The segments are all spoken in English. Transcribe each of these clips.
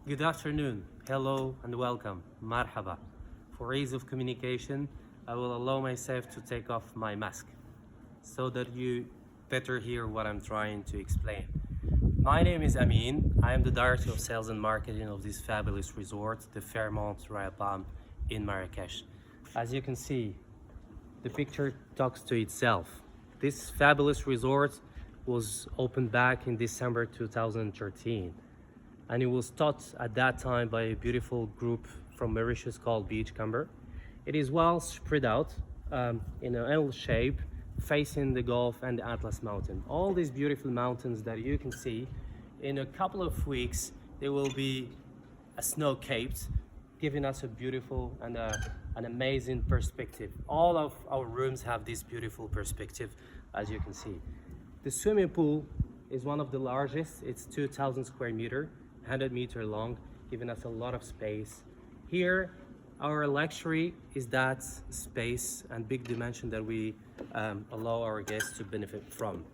Good afternoon, hello and welcome, marhaba. For ease of communication, I will allow myself to take off my mask so that you better hear what I'm trying to explain. My name is Amin. I am the Director of Sales and Marketing of this fabulous resort, the Fairmont Royal Palm in Marrakech. As you can see, the picture talks to itself. This fabulous resort was opened back in December 2013, and it was taught at that time by a beautiful group from Mauritius called Beachcomber. It is well spread out in an L shape facing the Gulf and the Atlas Mountain. All these beautiful mountains that you can see, in a couple of weeks they will be snow-capped, giving us a beautiful and an amazing perspective. All of our rooms have this beautiful perspective, as you can see. The swimming pool is one of the largest. It's 2,000 square meter, 100-meter long, giving us a lot of space. Here, our luxury is that space and big dimension that we allow our guests to benefit from.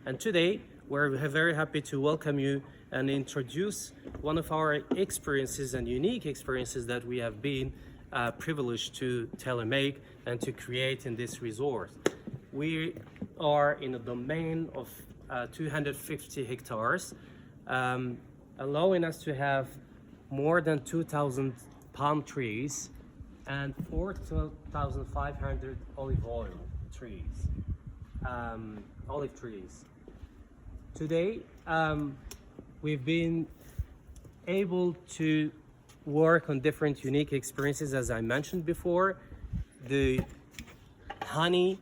And today, we're very happy to welcome you and introduce one of our experiences and unique experiences that we have been privileged to tailor-make and to create in this resort. We are in a domain of 250 hectares, allowing us to have more than 2,000 palm trees and 4,500 olive oil trees, olive trees. Today, we've been able to work on different unique experiences, as I mentioned before. The honey,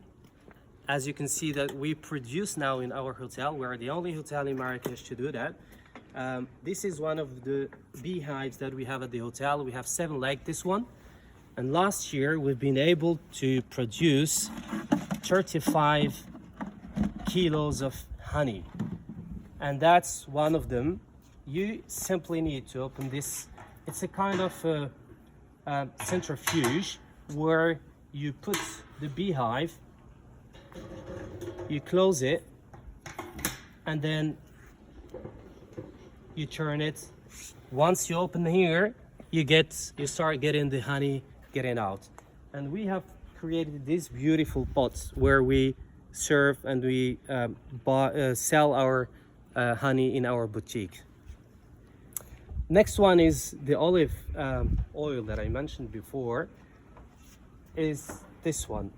as you can see, that we produce now in our hotel. We're the only hotel in Marrakech to do that. This is one of the beehives that we have at the hotel. We have 7 like this one. And last year, we've been able to produce 35 kilos of honey. And that's one of them. You simply need to open this. It's a kind of centrifuge where you put the beehive, you close it, and then you turn it. Once you open here, you start getting the honey getting out. And we have created these beautiful pots where we serve and we sell our honey in our boutique. Next one is the olive oil that I mentioned before, is this one.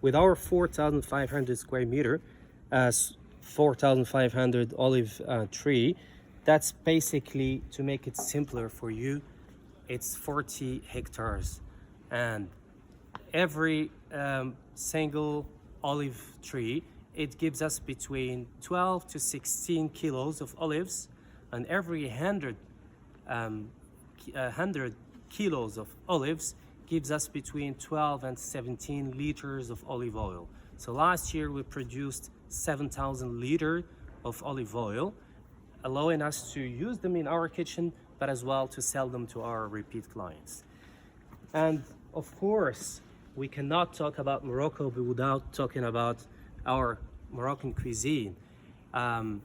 With our 4,500 square meter, 4,500 olive tree, that's basically, to make it simpler for you, it's 40 hectares. And every single olive tree, it gives us between 12 to 16 kilos of olives, and every 100 kilos of olives gives us between 12 and 17 liters of olive oil. So last year we produced 7,000 liters of olive oil, allowing us to use them in our kitchen, but as well to sell them to our repeat clients. And of course, we cannot talk about Morocco without talking about our Moroccan cuisine. The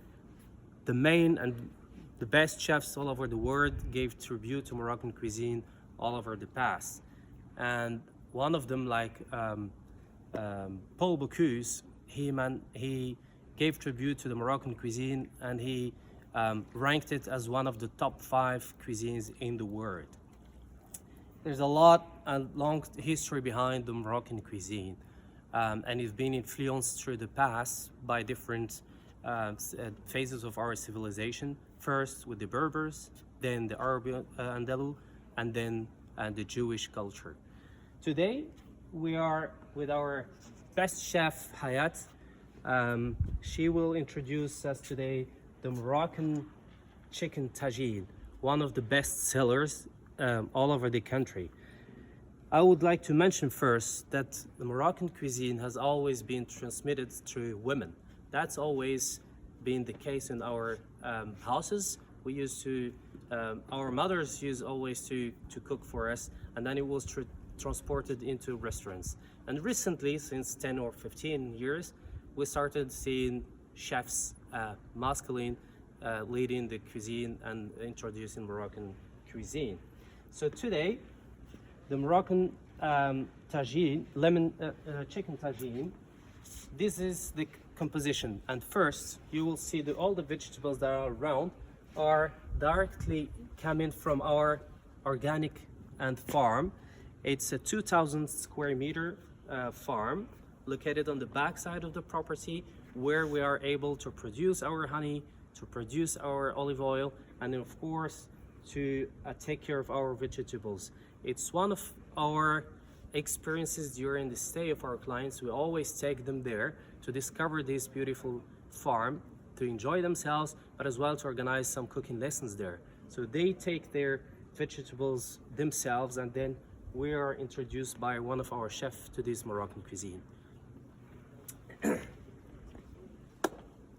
main and the best chefs all over the world gave tribute to Moroccan cuisine all over the past. And one of them, like Paul Bocuse, he gave tribute to the Moroccan cuisine, and he ranked it as one of the top 5 cuisines in the world. There's a long history behind the Moroccan cuisine, and it's been influenced through the past by different phases of our civilization. First with the Berbers, then the Arab Andalus, and then the Jewish culture. Today, we are with our best chef, Hayate. She will introduce us today the Moroccan chicken tagine, one of the best sellers all over the country. I would like to mention first that the Moroccan cuisine has always been transmitted through women. That's always been the case in our houses. We used to, our mothers used always to cook for us, and then it was transported into restaurants. And recently, since 10 or 15 years, we started seeing chefs, masculine, leading the cuisine and introducing Moroccan cuisine. So today, the Moroccan tagine, chicken tagine, this is the composition. And first, you will see that all the vegetables that are around are directly coming from our organic and farm. It's a 2,000 square meter farm located on the back side of the property, where we are able to produce our honey, to produce our olive oil, and of course to take care of our vegetables. It's one of our experiences during the stay of our clients. We always take them there to discover this beautiful farm, to enjoy themselves, but as well to organize some cooking lessons there. So they take their vegetables themselves, and then we are introduced by one of our chefs to this Moroccan cuisine.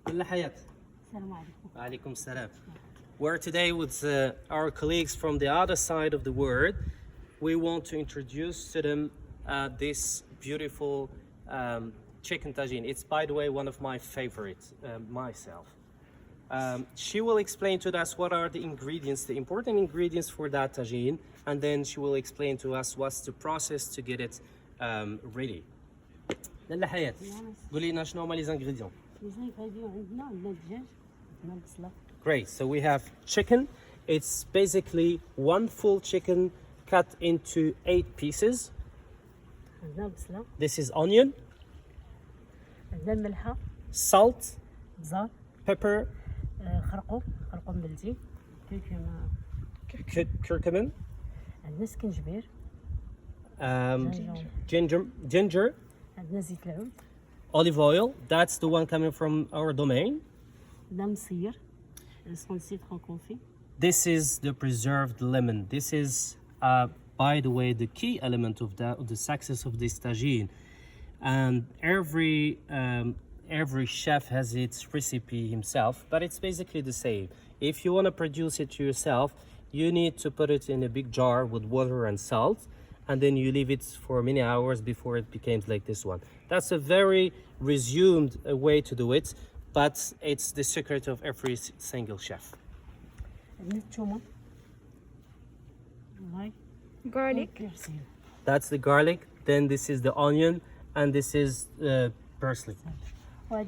Hayate. Alaikum salam. We're today with our colleagues from the other side of the world. We want to introduce to them this beautiful chicken tagine. It's, by the way, one of my favorites myself. She will explain to us what are the ingredients, the important ingredients for that tagine, and then she will explain to us what's the process to get it ready. لاله حياة قولي لنا شنو هما لي زانغريديون. Great, so we have chicken. It's basically one full chicken cut into 8 pieces. This is onion, salt, pepper, curcumin, ginger, olive oil. That's the one coming from our domain. This is the preserved lemon. This is, by the way, the key element of the success of this tagine. And every chef has its recipe himself, but it's basically the same. If you want to produce it yourself, you need to put it in a big jar with water and salt, and then you leave it for many hours before it becomes like this one. That's a very resumed way to do it, but it's the secret of every single chef. Garlic. That's the garlic. Then this is the onion, and this is parsley. At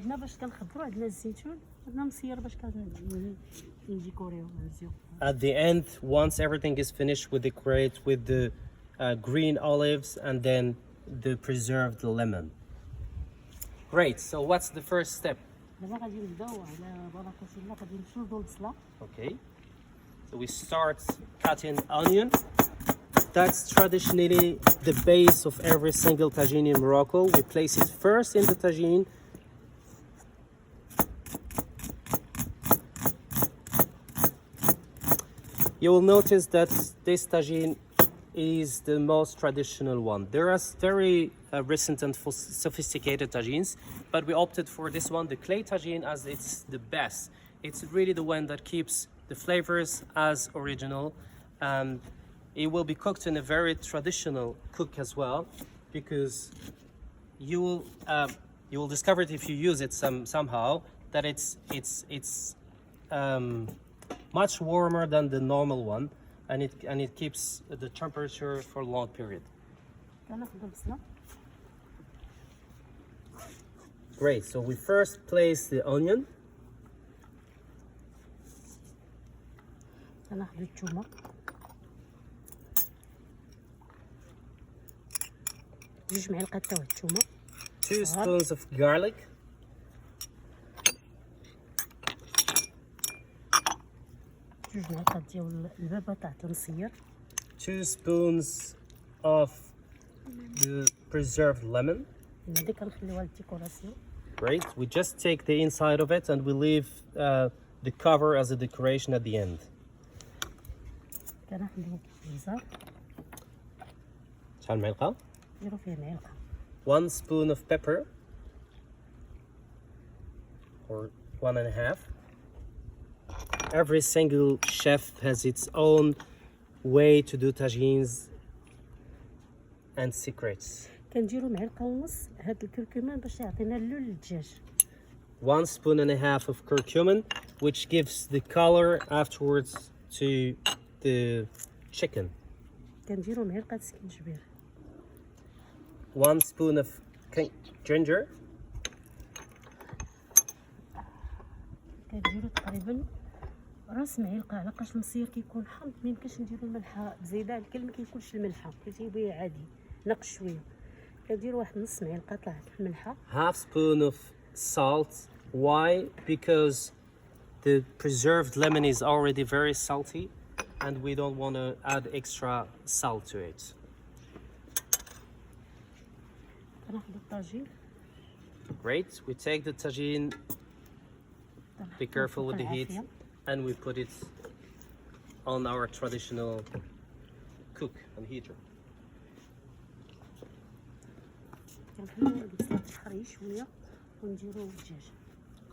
the end, once everything is finished, we decorate with the green olives and then the preserved lemon. Great, so what's the first step? Okay, so we start cutting onion. That's traditionally the base of every single tagine in Morocco. We place it first in the tagine. You will notice that this tagine is the most traditional one. There are very recent and sophisticated tagines, but we opted for this one, the clay tagine, as it's the best. It's really the one that keeps the flavors as original. It will be cooked in a very traditional cook as well, because you will discover it if you use it somehow that it's much warmer than the normal one, and it keeps the temperature for a long period. Great, so we first place the onion. Two spoons of garlic. Two spoons of the preserved lemon. Great, we just take the inside of it and we leave the cover as a decoration at the end. شحال معلقة؟ 1 spoon of pepper, or 1.5. Every single chef has its own way to do tagines and secrets. كنديرو معلقة ونص هاد الكركمان باش يعطينا اللون للدجاج. 1.5 spoons of curcumin, which gives the color afterwards to the chicken. كنديرو معلقة سكينجبير. 1 spoon of ginger. كنديرو تقريبا راس معلقة، علاقاش المصير كيكون حامض ميمكنش نديرو الملحة زايدة، الكل ما كيكونش الملحة كتيبي عادي نقص شوية. كنديرو واحد نص معلقة طلعت الملحة. Half spoon of salt. Why? Because the preserved lemon is already very salty and we don't want to add extra salt to it. كناخدو الطاجين. Great. We take the tagine, be careful with the heat, and we put it on our traditional cook and heater. كنخليو البصلة تحري شوية ونديرو الدجاج.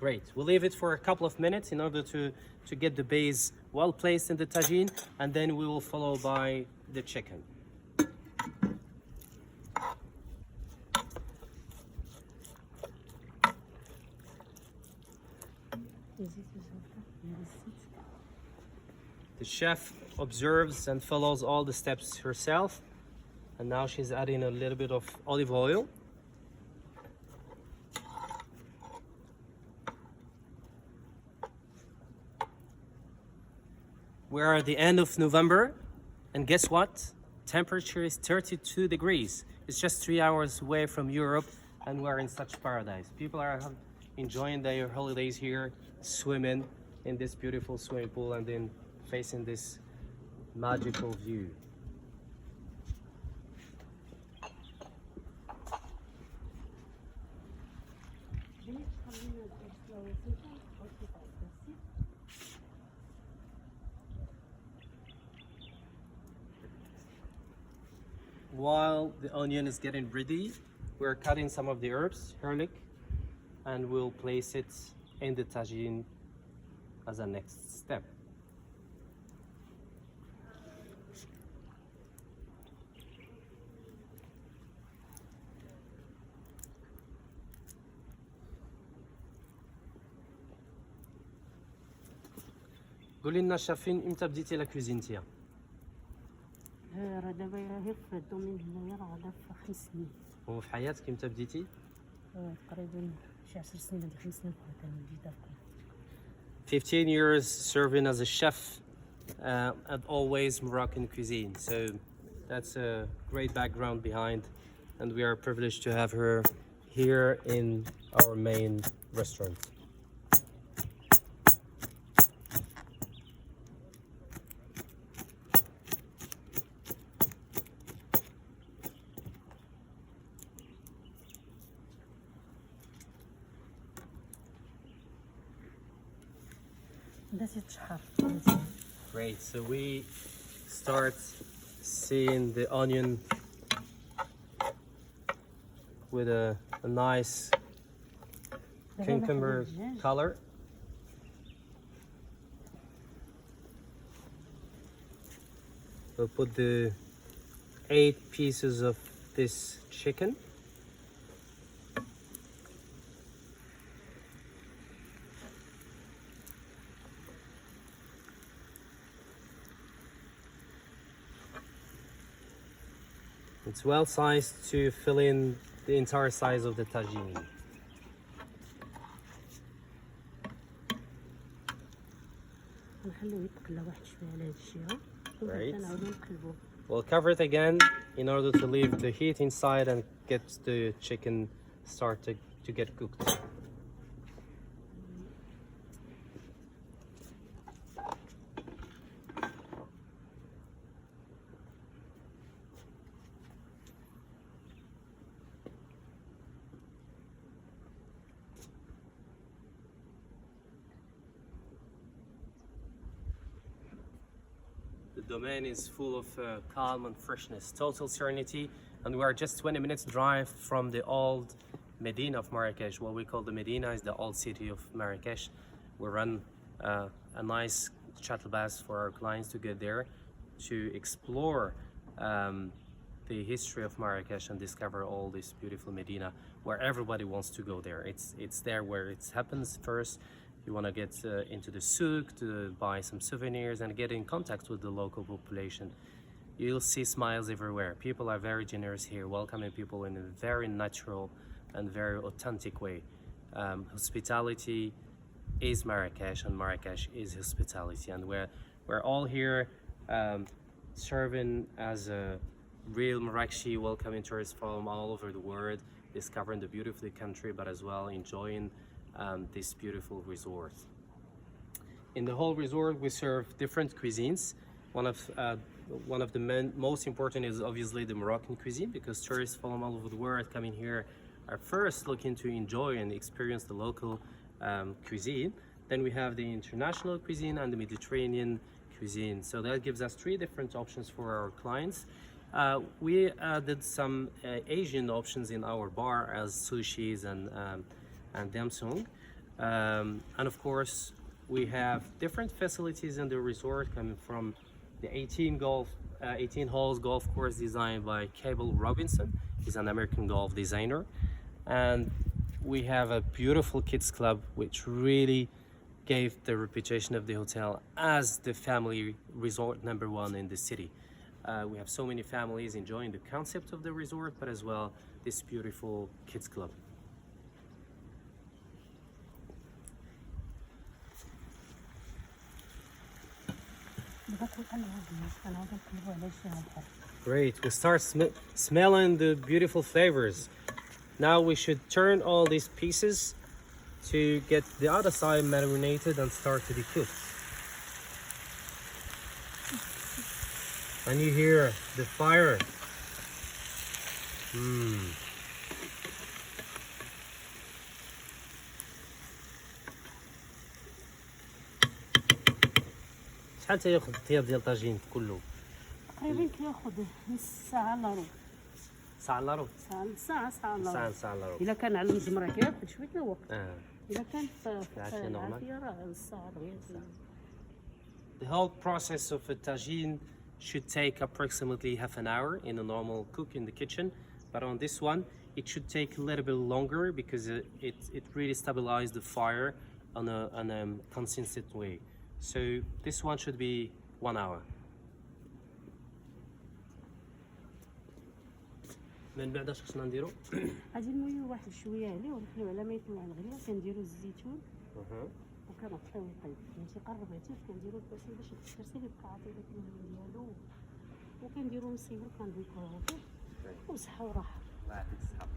Great. We'll leave it for a couple of minutes in order to get the base well placed in the tagine, and then we will follow by the chicken. The chef observes and follows all the steps herself, and now she's adding a little bit of olive oil. We're at the end of November, and guess what? Temperature is 32 degrees. It's just 3 hours away from Europe, and we're in such paradise. People are enjoying their holidays here, swimming in this beautiful swimming pool, and then facing this magical view. While the onion is getting ready, we're cutting some of the herbs, garlic, and we'll place it in the tagine as a next step. قولي لنا شافين امتى بديتي لا كوزين تيا؟ راه دابا غير في الدومين هنايا راه غادا في 5 سنين. وفي حياتك امتى بديتي؟ تقريبا شي 10 سنين هادي 5 سنين فقط انا بديت 15 years serving as a chef at Always Moroccan Cuisine. So that's a great background behind, and we are privileged to have her here in our main restaurant. Great, so we start seeing the onion with a nice cucumber color. We'll put the 8 pieces of this chicken. It's well sized to fill in the entire size of the tagine. Great. We'll cover it again in order to leave the heat inside and get the chicken started to get cooked. The domain is full of calm and freshness, total serenity, and we are just 20 minutes drive from the old Medina of Marrakech. What we call the Medina is the old city of Marrakech. We run a nice shuttle bus for our clients to get there, to explore the history of Marrakech and discover all this beautiful Medina where everybody wants to go there. It's there where it happens first. You want to get into the souk to buy some souvenirs and get in contact with the local population. You'll see smiles everywhere. People are very generous here, welcoming people in a very natural and very authentic way. Hospitality is Marrakech, and Marrakech is hospitality, and we're all here serving as a real Marrakechi, welcoming tourists from all over the world, discovering the beautiful country, but as well enjoying this beautiful resort. In the whole resort, we serve different cuisines. One of the most important is obviously the Moroccan cuisine, because tourists from all over the world coming here are first looking to enjoy and experience the local cuisine. Then we have the international cuisine and the Mediterranean cuisine. So that gives us three different options for our clients. We added some Asian options in our bar as sushis and dim sum. And of course, we have different facilities in the resort coming from the 18 holes golf course designed by Cable Robinson. He's an American golf designer. And we have a beautiful kids club which really gave the reputation of the hotel as the family resort #1 in the city. We have so many families enjoying the concept of the resort, but as well this beautiful kids club. Great, we start smelling the beautiful flavors. Now we should turn all these pieces to get the other side marinated and start to be cooked. And you hear the fire. شحال تياخذ الطياب ديال الطاجين كله؟ تقريبا كياخذ نص ساعة الا ربع. ساعة الا ربع. ساعة الا ربع. ساعة الا ربع. إلا كان على المجمرة كياخذ شوية الوقت. إلا كان في العافية راه نص ساعة دغيا. The whole process of a tagine should take approximately half an hour in a normal cook in the kitchen, but on this one it should take a little bit longer because it really stabilizes the fire on a consistent way. So this one should be 1 hour. من بعد اش خصنا نديرو؟ غادي نمويو واحد شوية عليه ونخليو على ما يطلع الغلية، كنديرو الزيتون وكنغطيوه يطيب. فهمتي قرب عتيب كنديرو البصل باش الترسيل يبقى عاطي داك اللون ديالو، وكنديرو نصيبو كنديكورو وصحة وراحة. الله يعطيك الصحة.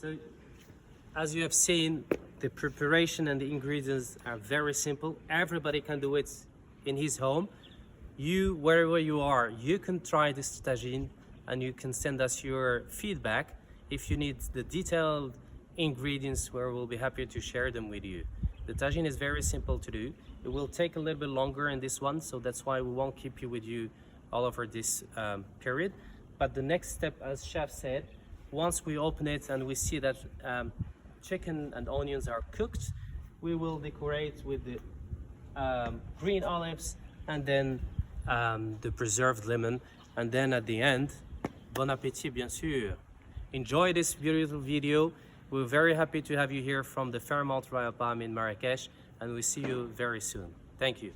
So as you have seen, the preparation and the ingredients are very simple. Everybody can do it in his home. You, wherever you are, you can try this tagine and you can send us your feedback. If you need the detailed ingredients, we'll be happy to share them with you. The tagine is very simple to do. It will take a little bit longer in this one, so that's why we won't keep you with you all over this period. But the next step, as Chef said, once we open it and we see that chicken and onions are cooked, we will decorate with the green olives and then the preserved lemon, and then at the end, bon appétit bien sûr. Enjoy this beautiful video. We're very happy to have you here from the Fairmont Royal Palm in Marrakech, and we'll see you very soon. Thank you.